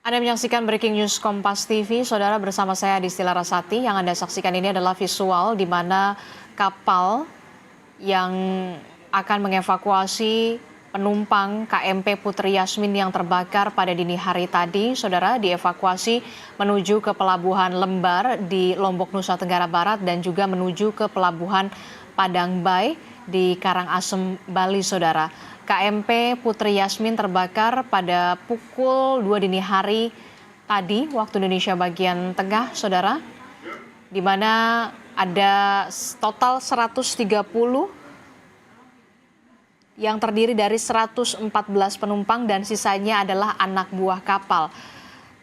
Anda menyaksikan Breaking News Kompas TV, Saudara, bersama saya Distila Rasati. Yang Anda saksikan ini adalah visual di mana kapal yang akan mengevakuasi penumpang KMP Putri Yasmin yang terbakar pada dini hari tadi, Saudara, dievakuasi menuju ke Pelabuhan Lembar di Lombok, Nusa Tenggara Barat dan juga menuju ke Pelabuhan Padang Bay di Karangasem, Bali, Saudara. KMP Putri Yasmin terbakar pada pukul 2 dini hari tadi waktu Indonesia bagian tengah, Saudara, di mana ada total 130 yang terdiri dari 114 penumpang dan sisanya adalah anak buah kapal.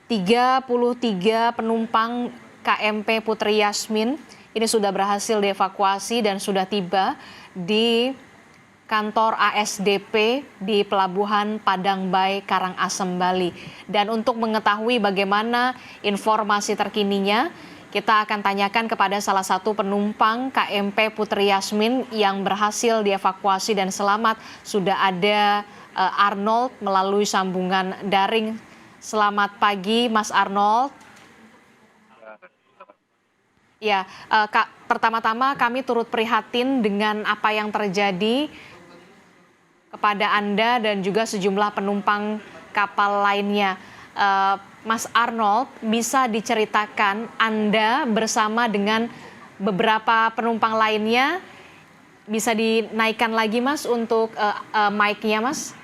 33 penumpang KMP Putri Yasmin ini sudah berhasil dievakuasi dan sudah tiba di kantor ASDP di Pelabuhan Padang Bay, Karangasem, Bali. Dan untuk mengetahui bagaimana informasi terkininya, kita akan tanyakan kepada salah satu penumpang KMP Putri Yasmin yang berhasil dievakuasi dan selamat. Sudah ada Arnold melalui sambungan daring. Selamat pagi, Mas Arnold. Ya, pertama-tama kami turut prihatin dengan apa yang terjadi kepada Anda dan juga sejumlah penumpang kapal lainnya. Mas Arnold, bisa diceritakan Anda bersama dengan beberapa penumpang lainnya, bisa dinaikkan lagi Mas untuk mic-nya Mas?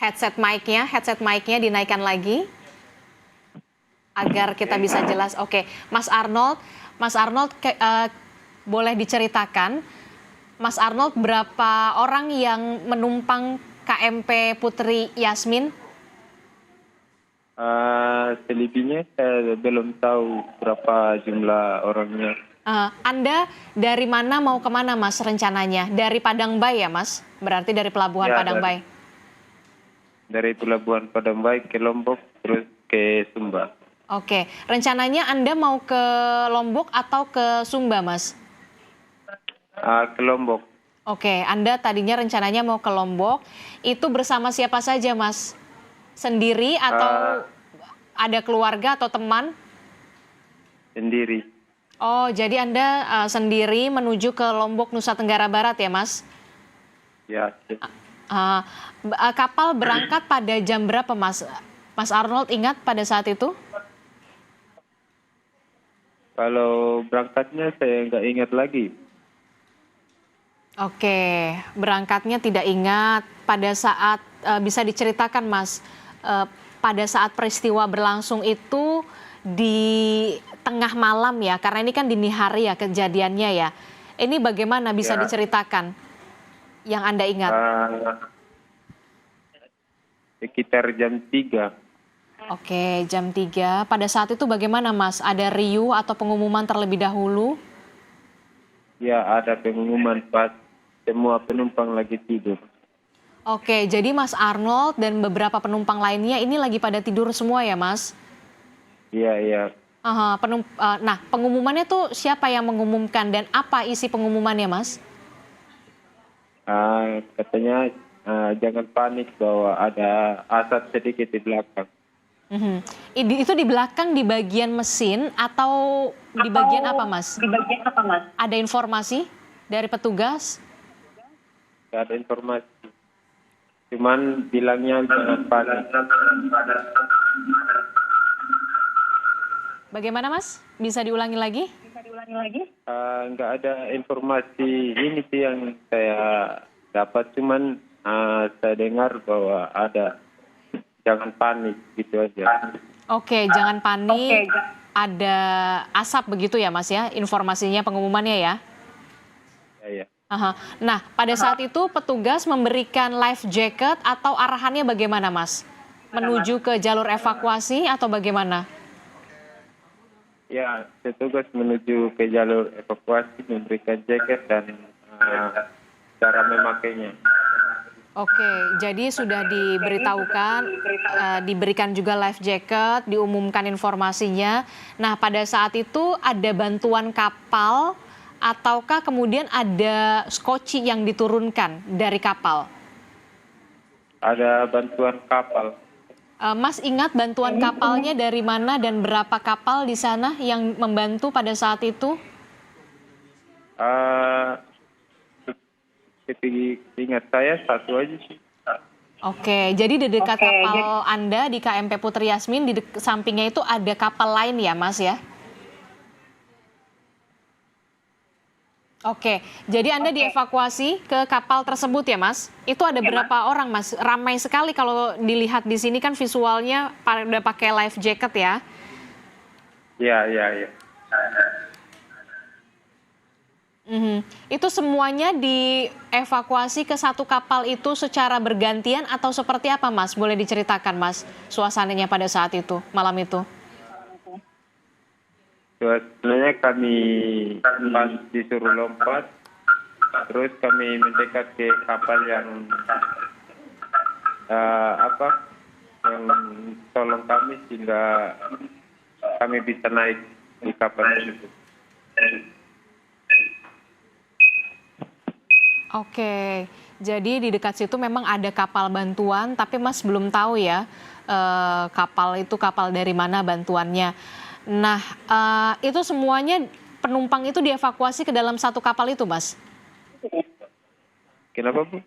Headset mic-nya dinaikkan lagi agar kita bisa jelas. Oke, Mas Arnold, boleh diceritakan Mas Arnold, berapa orang yang menumpang KMP Putri Yasmin? Selebihnya saya belum tahu berapa jumlah orangnya. Anda dari mana mau kemana Mas rencananya? Dari Padang Bay ya Mas? Berarti dari Pelabuhan Padang Bay? Dari Pelabuhan Padang Bay ke Lombok terus ke Sumba. Oke, rencananya Anda mau ke Lombok atau ke Sumba Mas? Ke Lombok. Oke, Anda tadinya rencananya mau ke Lombok. Itu bersama siapa saja, Mas? Sendiri atau ada keluarga atau teman? Sendiri. Oh, jadi Anda sendiri menuju ke Lombok, Nusa Tenggara Barat ya, Mas? Ya. Kapal berangkat pada jam berapa, Mas? Mas Arnold ingat pada saat itu? Kalau berangkatnya saya nggak ingat lagi. Oke, berangkatnya tidak ingat. Pada saat, bisa diceritakan Mas, pada saat peristiwa berlangsung itu di tengah malam ya, karena ini kan dini hari ya kejadiannya ya. Ini bagaimana bisa diceritakan yang Anda ingat? Sekitar jam 3. Oke, jam 3. Pada saat itu bagaimana Mas? Ada riuh atau pengumuman terlebih dahulu? Ya, ada pengumuman pas semua penumpang lagi tidur. Oke, jadi Mas Arnold dan beberapa penumpang lainnya ini lagi pada tidur semua ya, Mas? Iya, iya. Nah, pengumumannya tuh siapa yang mengumumkan dan apa isi pengumumannya, Mas? Katanya jangan panik bahwa ada asap sedikit di belakang. Itu di belakang di bagian mesin atau di bagian apa, Mas? Ada informasi dari petugas? Gak ada informasi. Cuman bilangnya jangan panik. Bagaimana, Mas? Bisa diulangi lagi? Nggak ada informasi ini sih yang saya dapat. Cuman saya dengar bahwa ada jangan panik gitu aja. Oke, jangan panik. Ada asap begitu ya, Mas ya? Informasinya, pengumumannya ya? Ya. Nah, pada saat itu petugas memberikan life jacket atau arahannya bagaimana, Mas? Menuju ke jalur evakuasi atau bagaimana? Ya, petugas menuju ke jalur evakuasi memberikan jaket dan cara memakainya. Oke, jadi sudah diberitahukan, diberikan juga life jacket, diumumkan informasinya. Nah, pada saat itu ada bantuan kapal ataukah kemudian ada skoci yang diturunkan dari kapal? ada bantuan kapal. Mas ingat bantuan kapalnya dari mana dan berapa kapal di sana yang membantu pada saat itu? Ingat saya satu aja sih. Oke, jadi di dekat kapal Anda di KMP Putri Yasmin, di sampingnya itu ada kapal lain ya Mas ya? Oke, jadi Anda dievakuasi ke kapal tersebut ya Mas? Itu ada berapa orang Mas? Ramai sekali kalau dilihat di sini kan visualnya udah pakai life jacket ya? Iya, iya, iya. Itu semuanya dievakuasi ke satu kapal itu secara bergantian atau seperti apa Mas? Boleh diceritakan Mas suasananya pada saat itu, malam itu? Sebenarnya kami pas disuruh lompat, terus kami mendekat ke kapal yang yang tolong kami sehingga kami bisa naik di kapal tersebut. Oke, jadi di dekat situ memang ada kapal bantuan, tapi Mas belum tahu ya kapal itu kapal dari mana bantuannya. Nah, itu semuanya penumpang itu dievakuasi ke dalam satu kapal itu, Mas? Kenapa, Bu?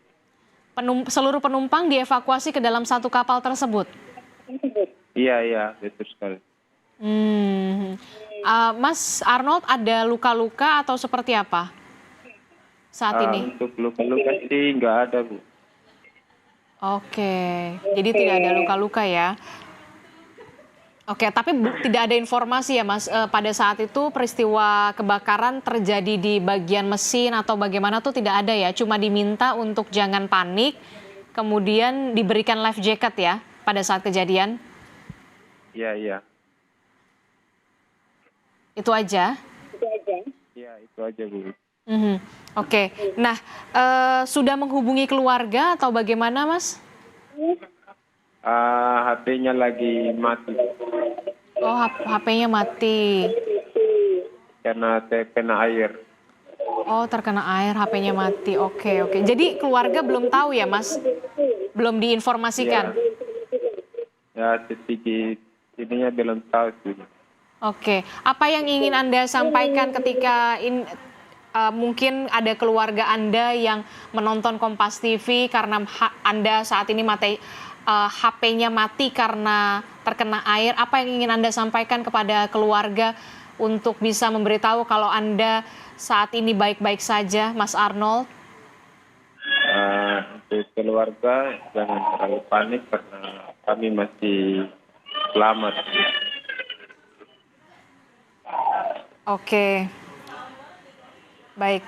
Seluruh penumpang dievakuasi ke dalam satu kapal tersebut? Iya, iya, betul sekali. Mas Arnold ada luka-luka atau seperti apa saat ini? Untuk luka-luka sih nggak ada, Bu. Oke, jadi tidak ada luka-luka ya. Oke, tapi tidak ada informasi ya Mas, pada saat itu peristiwa kebakaran terjadi di bagian mesin atau bagaimana tuh tidak ada ya, cuma diminta untuk jangan panik, kemudian diberikan life jacket ya pada saat kejadian? Iya, iya. Itu aja? Iya, itu aja, Bu. Oke, nah sudah menghubungi keluarga atau bagaimana Mas? HP-nya lagi mati Oh, HP-nya mati. karena terkena air. Oh, terkena air, HP-nya mati. Oke, oke. Jadi keluarga belum tahu ya, Mas? Belum diinformasikan? Ya, sedikit ininya belum tahu sih. Oke. Apa yang ingin Anda sampaikan ketika mungkin ada keluarga Anda yang menonton Kompas TV karena Anda saat ini HP-nya mati karena terkena air? Apa yang ingin Anda sampaikan kepada keluarga untuk bisa memberitahu kalau Anda saat ini baik-baik saja, Mas Arnold? Untuk keluarga jangan terlalu panik karena kami masih selamat. Oke, baik.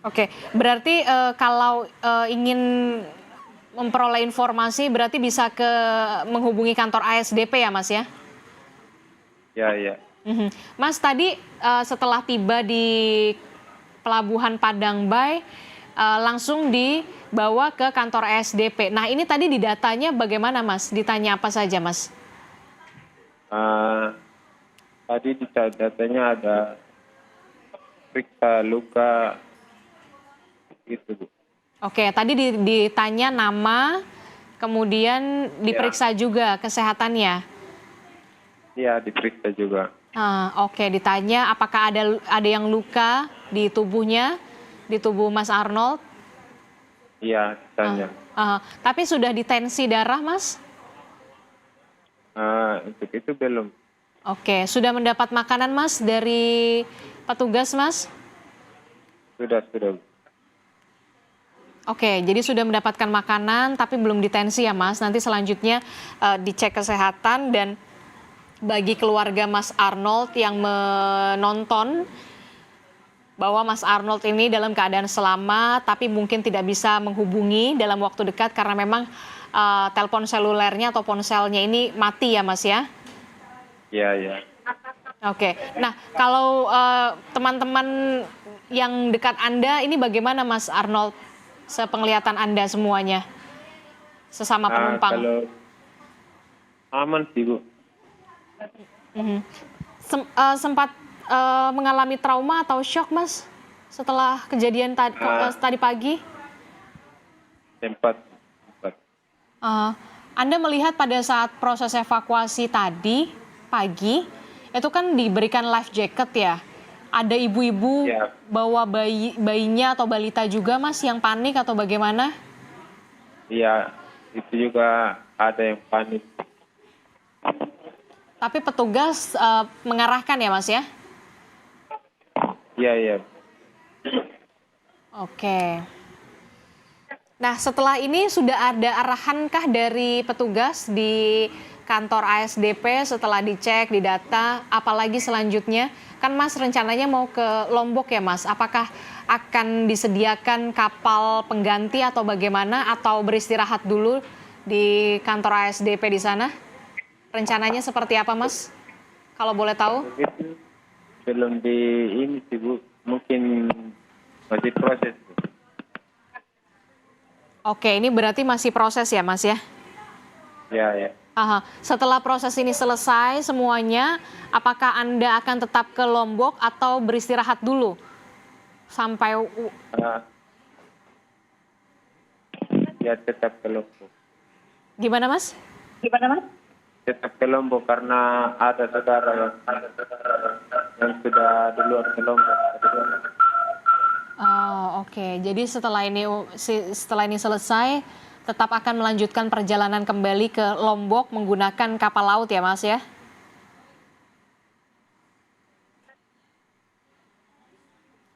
Oke, berarti kalau ingin memperoleh informasi berarti bisa menghubungi kantor ASDP ya Mas ya? Ya, ya. Mas tadi setelah tiba di Pelabuhan Padang Bay langsung dibawa ke kantor ASDP. Nah ini tadi di datanya bagaimana Mas? Ditanya apa saja Mas? Tadi di datanya ada periksa luka gitu, Bu. Oke, tadi ditanya nama, kemudian diperiksa juga kesehatannya. Iya, diperiksa juga. Oke, ditanya apakah ada yang luka di tubuhnya, di tubuh Mas Arnold? Iya, ditanya. Tapi sudah ditensi darah, Mas? Untuk itu belum. Oke, sudah mendapat makanan, Mas, dari petugas, Mas? Sudah, sudah. Oke, jadi sudah mendapatkan makanan tapi belum ditensi ya Mas. Nanti selanjutnya dicek kesehatan. Dan bagi keluarga Mas Arnold yang menonton bahwa Mas Arnold ini dalam keadaan selamat tapi mungkin tidak bisa menghubungi dalam waktu dekat karena memang telepon selulernya atau ponselnya ini mati ya Mas ya? Iya, iya. Oke, nah kalau teman-teman yang dekat Anda ini bagaimana Mas Arnold? Sepenglihatan Anda semuanya, sesama penumpang. Kalau aman sih, Bu. Sempat mengalami trauma atau shock, Mas, setelah kejadian tadi pagi? sempat. Eh, Anda melihat pada saat proses evakuasi tadi pagi, itu kan diberikan life jacket ya. Ada ibu-ibu Ya, bawa bayinya atau balita juga Mas yang panik atau bagaimana? iya, itu juga ada yang panik. Tapi petugas mengarahkan ya Mas ya? Iya, iya. Oke. Nah, setelah ini sudah ada arahankah dari petugas di kantor ASDP setelah dicek, didata, apalagi selanjutnya? Kan Mas rencananya mau ke Lombok ya Mas, apakah akan disediakan kapal pengganti atau bagaimana? Atau beristirahat dulu di kantor ASDP di sana? Rencananya seperti apa Mas? Kalau boleh tahu? Begitu belum di ini sih Bu, mungkin masih proses. Bu. Oke, ini berarti masih proses ya Mas ya? Ya, ya. Aha. Setelah proses ini selesai semuanya, apakah Anda akan tetap ke Lombok atau beristirahat dulu sampai Ah, ya tetap ke Lombok. gimana Mas? Tetap ke Lombok karena ada saudara yang sudah di luar ke Lombok. Oh, oke. Jadi setelah ini selesai, tetap akan melanjutkan perjalanan kembali ke Lombok menggunakan kapal laut ya Mas ya?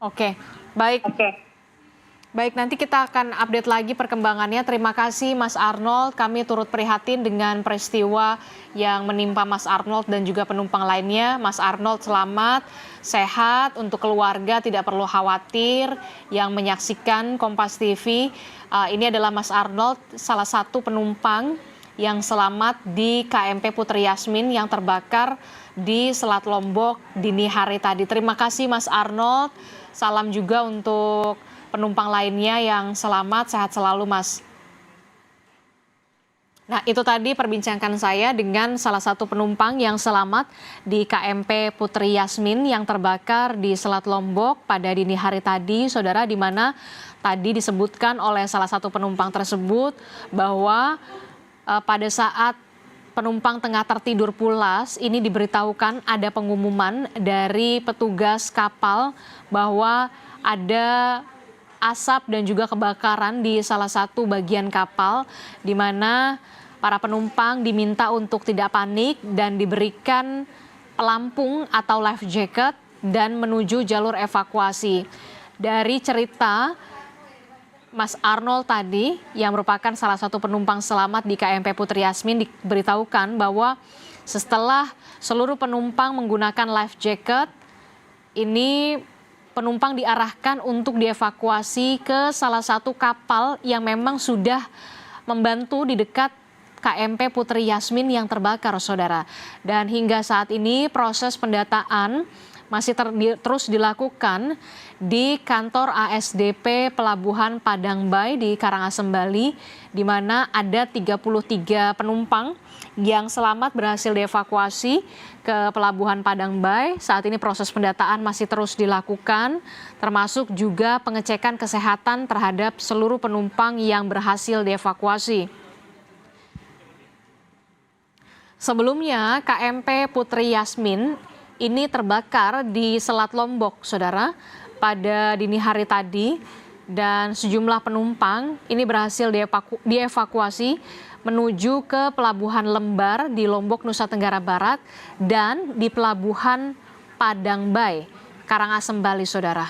Oke, baik. Baik, nanti kita akan update lagi perkembangannya. Terima kasih Mas Arnold. Kami turut prihatin dengan peristiwa yang menimpa Mas Arnold dan juga penumpang lainnya. Mas Arnold selamat, sehat, untuk keluarga tidak perlu khawatir. Yang menyaksikan Kompas TV, ini adalah Mas Arnold, salah satu penumpang yang selamat di KMP Putri Yasmin yang terbakar di Selat Lombok dini hari tadi. Terima kasih Mas Arnold. Salam juga untuk penumpang lainnya yang selamat, sehat selalu Mas. Nah, itu tadi perbincangan saya dengan salah satu penumpang yang selamat di KMP Putri Yasmin yang terbakar di Selat Lombok pada dini hari tadi, saudara, di mana tadi disebutkan oleh salah satu penumpang tersebut bahwa pada saat penumpang tengah tertidur pulas, ini diberitahukan ada pengumuman dari petugas kapal bahwa ada asap dan juga kebakaran di salah satu bagian kapal, di mana para penumpang diminta untuk tidak panik dan diberikan pelampung atau life jacket dan menuju jalur evakuasi. Dari cerita Mas Arnold tadi, yang merupakan salah satu penumpang selamat di KMP Putri Yasmin, diberitahukan bahwa setelah seluruh penumpang menggunakan life jacket, ini penumpang diarahkan untuk dievakuasi ke salah satu kapal yang memang sudah membantu di dekat KMP Putri Yasmin yang terbakar, saudara. Dan hingga saat ini proses pendataan masih terus dilakukan di kantor ASDP Pelabuhan Padangbai di Karangasem, Bali, di mana ada 33 penumpang yang selamat berhasil dievakuasi ke Pelabuhan Padangbai. Saat ini proses pendataan masih terus dilakukan, termasuk juga pengecekan kesehatan terhadap seluruh penumpang yang berhasil dievakuasi. Sebelumnya, KMP Putri Yasmin ini terbakar di Selat Lombok, saudara, pada dini hari tadi, dan sejumlah penumpang ini berhasil dievakuasi menuju ke Pelabuhan Lembar di Lombok, Nusa Tenggara Barat, dan di Pelabuhan Padangbai, Karangasem, Bali, saudara.